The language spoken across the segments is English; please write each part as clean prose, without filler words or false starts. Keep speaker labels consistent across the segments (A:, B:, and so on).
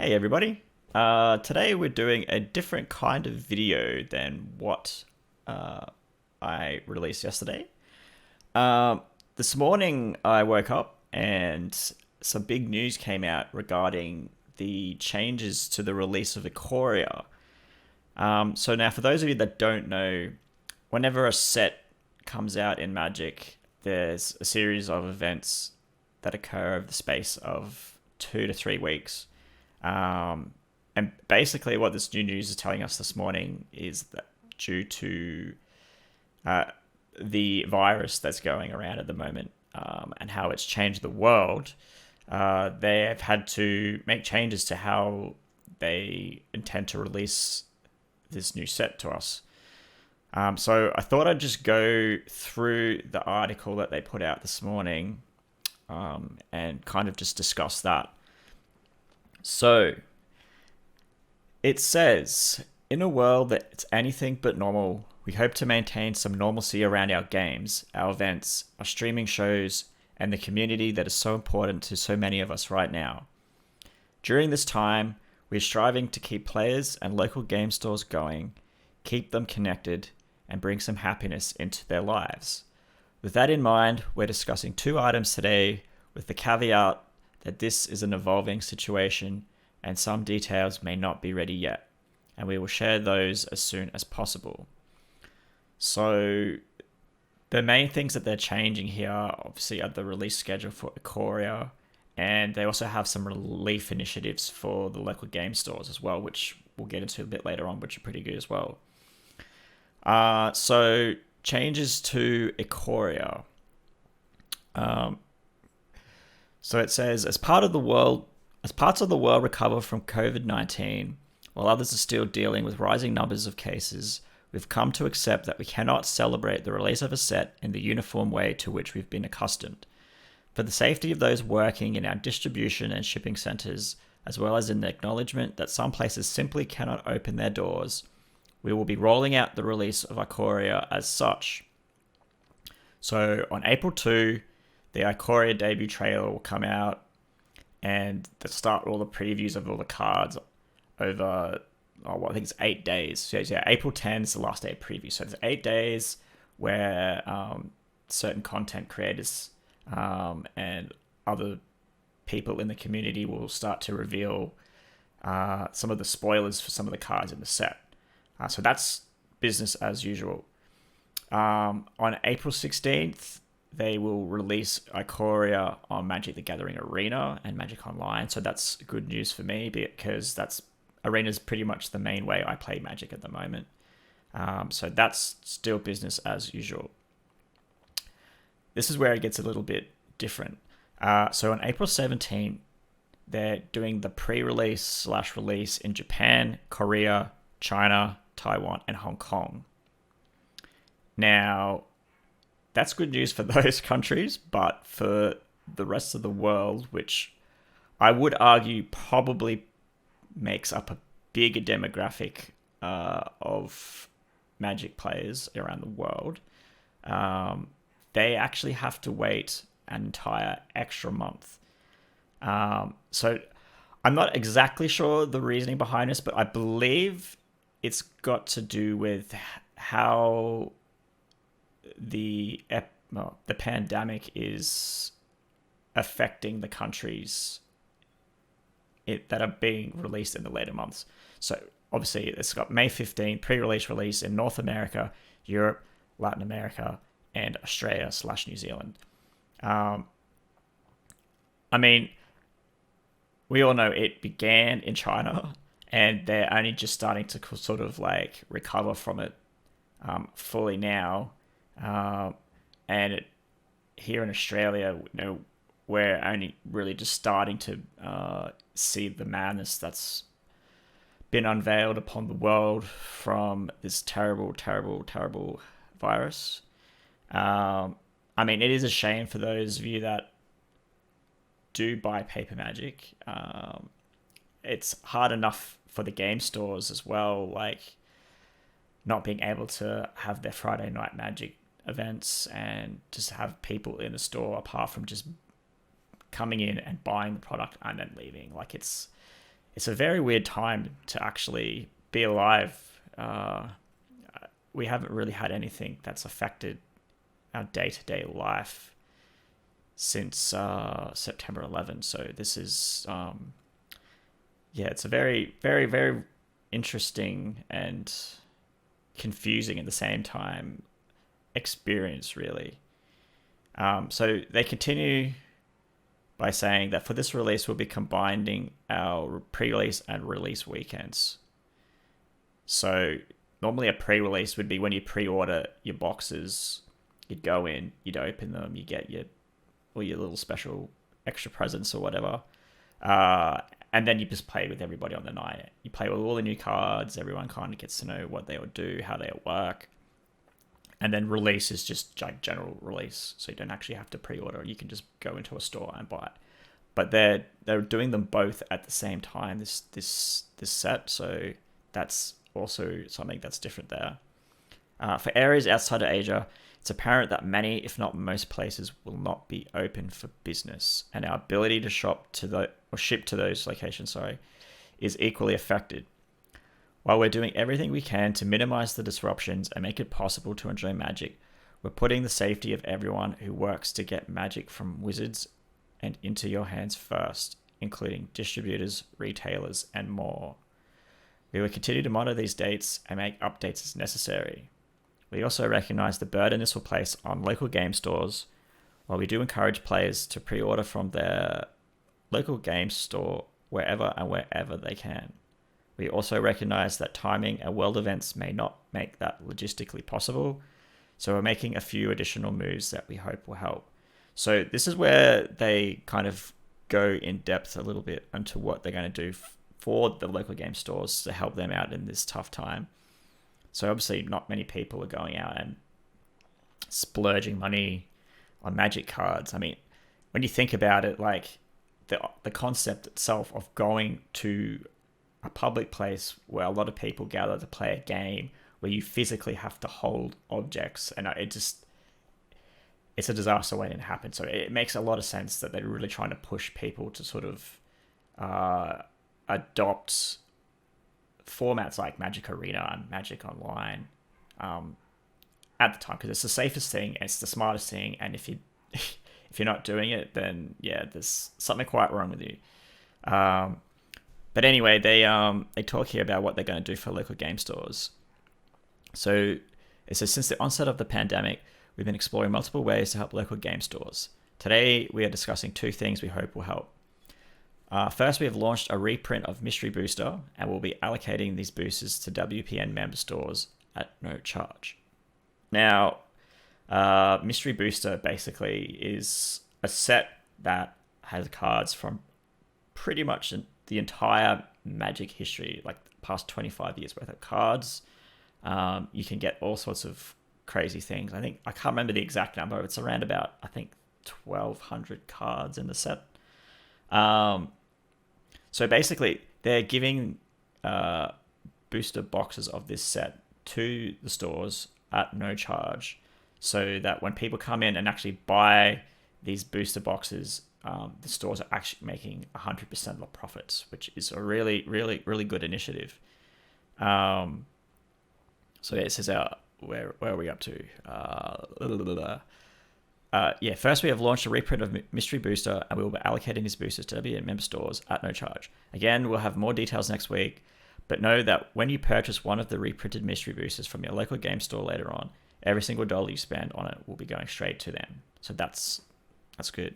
A: Hey everybody. Today we're doing a different kind of video than what uh, I released yesterday. Um, this morning I woke up and some big news came out regarding the changes to the release of Ikoria. So now for those of you that don't know, whenever a set comes out in Magic, there's a series of events that occur over the space of 2 to 3 weeks. And basically, what this new news is telling us this morning is that due to uh, the virus that's going around at the moment and how it's changed the world, they have had to make changes to how they intend to release this new set to us. So I thought I'd just go through the article that they put out this morning and kind of just discuss that. So it says, in a world that's anything but normal, we hope to maintain some normalcy around our games, our events, our streaming shows, and the community that is so important to so many of us right now. During this time, we're striving to keep players and local game stores going, keep them connected, and bring some happiness into their lives. With that in mind, we're discussing 2 items today with the caveat that this is an evolving situation and some details may not be ready yet, and we will share those as soon as possible. So the main things that they're changing here obviously are the release schedule for Ikoria, and they also have some relief initiatives for the local game stores as well, which we'll get into a bit later on, which are pretty good as well. So changes to Ikoria. So it says, as parts of the world recover from COVID-19, while others are still dealing with rising numbers of cases, we've come to accept that we cannot celebrate the release of a set in the uniform way to which we've been accustomed. For the safety of those working in our distribution and shipping centers, as well as in the acknowledgement that some places simply cannot open their doors, we will be rolling out the release of Ikoria as such. So on April 2, the Ikoria debut trailer will come out, and they'll start all the previews of all the cards over, I think it's 8 days. So yeah, April 10 is the last day of preview. So there's 8 days where certain content creators and other people in the community will start to reveal some of the spoilers for some of the cards in the set. So that's business as usual. On April 16th, they will release Ikoria on Magic the Gathering Arena and Magic Online. So that's good news for me because Arena's pretty much the main way I play Magic at the moment. So that's still business as usual. This is where it gets a little bit different. So on April 17th, they're doing the pre-release/release in Japan, Korea, China, Taiwan, and Hong Kong. Now, that's good news for those countries, but for the rest of the world, which I would argue probably makes up a bigger demographic of Magic players around the world, they actually have to wait an entire extra month. So I'm not exactly sure the reasoning behind this, but I believe it's got to do with how the pandemic is affecting the countries that are being released in the later months. So obviously it's got May 15 pre-release release in North America, Europe, Latin America, and Australia/New Zealand. I mean, we all know it began in China, and they're only just starting to sort of like recover from it fully now. And here in Australia, we're only really just starting to see the madness that's been unveiled upon the world from this terrible, terrible, terrible virus. I mean, it is a shame for those of you that do buy paper Magic. It's hard enough for the game stores as well, like not being able to have their Friday night Magic events and just have people in the store apart from just coming in and buying the product and then leaving. Like it's it's a very weird time to actually be alive. We haven't really had anything that's affected our day-to-day life since September 11. So this is, it's a very, very, very interesting and confusing at the same time experience, really. So they continue by saying that for this release, we'll be combining our pre-release and release weekends. So normally a pre-release would be when you pre-order your boxes, you'd go in, you'd open them, you get your little special extra presents or whatever. And then you just play with everybody on the night. You play with all the new cards, everyone kind of gets to know what they will do, how they work. And then release is just like general release, so you don't actually have to pre-order. You can just go into a store and buy it. But they're doing them both at the same time. This set, so that's also something that's different there. For areas outside of Asia, it's apparent that many, if not most places, will not be open for business, and our ability to ship to those locations, is equally affected. While we're doing everything we can to minimize the disruptions and make it possible to enjoy Magic, we're putting the safety of everyone who works to get Magic from Wizards and into your hands first, including distributors, retailers, and more. We will continue to monitor these dates and make updates as necessary. We also recognize the burden this will place on local game stores, while we do encourage players to pre-order from their local game store wherever they can. We also recognize that timing and world events may not make that logistically possible, so we're making a few additional moves that we hope will help. So this is where they kind of go in depth a little bit into what they're going to do for the local game stores to help them out in this tough time. So obviously not many people are going out and splurging money on Magic cards. I mean, when you think about it, like the concept itself of going to a public place where a lot of people gather to play a game where you physically have to hold objects, and it's a disaster waiting to happen. So it makes a lot of sense that they're really trying to push people to sort of adopt formats like Magic Arena and Magic Online at the time, because it's the safest thing, it's the smartest thing, and if you're not doing it, then there's something quite wrong with you. But anyway, they talk here about what they're going to do for local game stores. So it says, since the onset of the pandemic, we've been exploring multiple ways to help local game stores. Today, we are discussing two things we hope will help. First, we have launched a reprint of Mystery Booster, and we'll be allocating these boosters to WPN member stores at no charge. Now, Mystery Booster basically is a set that has cards from pretty much the entire Magic history, like the past 25 years worth of cards. You can get all sorts of crazy things. I can't remember the exact number. It's around about, 1,200 cards in the set. So basically, they're giving booster boxes of this set to the stores at no charge, so that when people come in and actually buy these booster boxes, the stores are actually making 100% of the profits, which is a really, really, really good initiative. So it says, where are we up to? First we have launched a reprint of Mystery Booster, and we will be allocating these boosters to WPN member stores at no charge. Again, we'll have more details next week, but know that when you purchase one of the reprinted Mystery Boosters from your local game store later on, every single dollar you spend on it will be going straight to them. So that's good.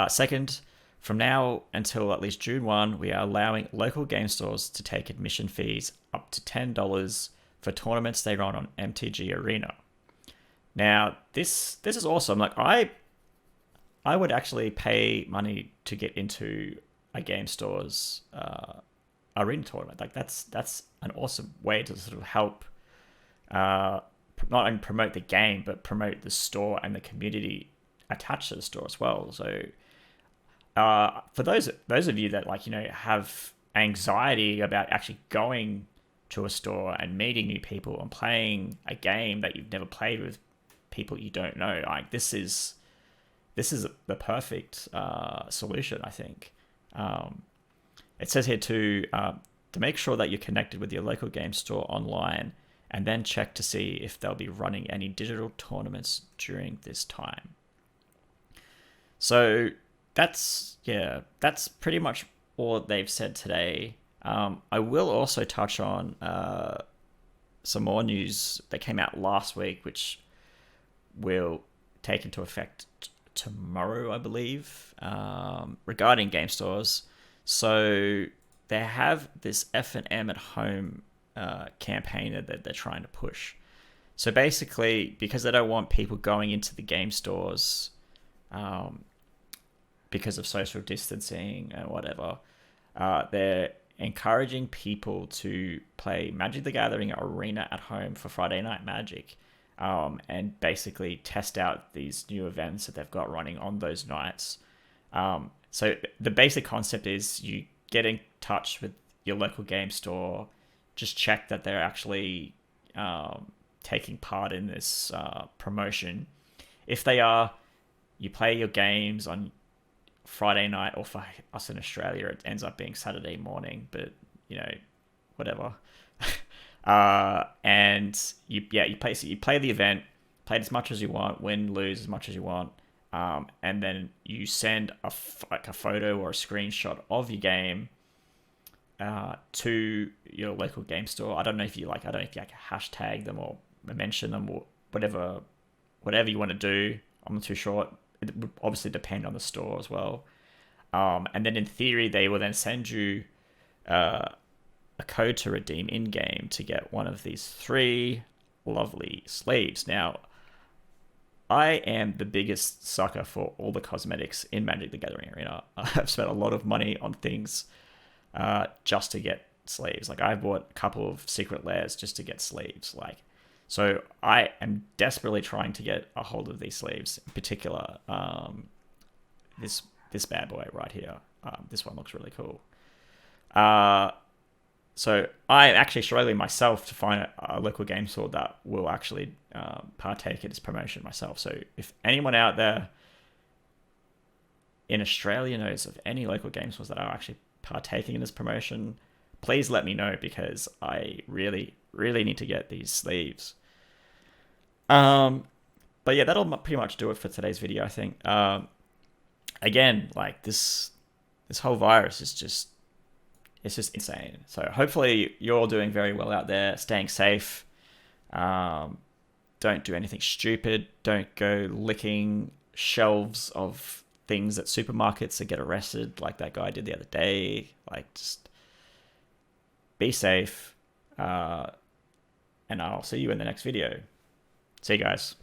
A: Second, from now until at least June 1, we are allowing local game stores to take admission fees up to $10 for tournaments they run on MTG Arena. Now, this is awesome. Like, I would actually pay money to get into a game store's arena tournament. Like, that's an awesome way to sort of help not only promote the game, but promote the store and the community attached to the store as well. So for those of you that have anxiety about actually going to a store and meeting new people and playing a game that you've never played with people you don't know, like this is the perfect solution, I think. It says here to make sure that you're connected with your local game store online, and then check to see if they'll be running any digital tournaments during this time. So that's pretty much all they've said today. I will also touch on some more news that came out last week, which will take into effect tomorrow, I believe, regarding game stores. So they have this F&M at home campaign that they're trying to push. So basically, because they don't want people going into the game stores because of social distancing and whatever, they're encouraging people to play Magic the Gathering Arena at home for Friday Night Magic, and basically test out these new events that they've got running on those nights. So the basic concept is you get in touch with your local game store, just check that they're actually taking part in this promotion. If they are, you play your games on Friday night, or for us in Australia, it ends up being Saturday morning, but whatever. And you play the event, play as much as you want, win, lose as much as you want, and then you send a photo or a screenshot of your game to your local game store. I don't know if you hashtag them or mention them or whatever you want to do. I'm not too sure. It would obviously depend on the store as well. And then in theory, they will then send you a code to redeem in-game to get one of these 3 lovely sleeves. Now, I am the biggest sucker for all the cosmetics in Magic the Gathering Arena. I've spent a lot of money on things just to get sleeves. Like, I bought a couple of secret lairs just to get sleeves. So I am desperately trying to get a hold of these sleeves. In particular, this bad boy right here. This one looks really cool. So I'm actually struggling myself to find a local game store that will actually partake in this promotion myself. So if anyone out there in Australia knows of any local game stores that are actually partaking in this promotion, please let me know, because I really, really need to get these sleeves. But yeah, that'll pretty much do it for today's video, I think. Again, this whole virus is just insane. So hopefully you're all doing very well out there, staying safe. Don't do anything stupid. Don't go licking shelves of things at supermarkets and get arrested like that guy did the other day. Just be safe. And I'll see you in the next video. See you guys.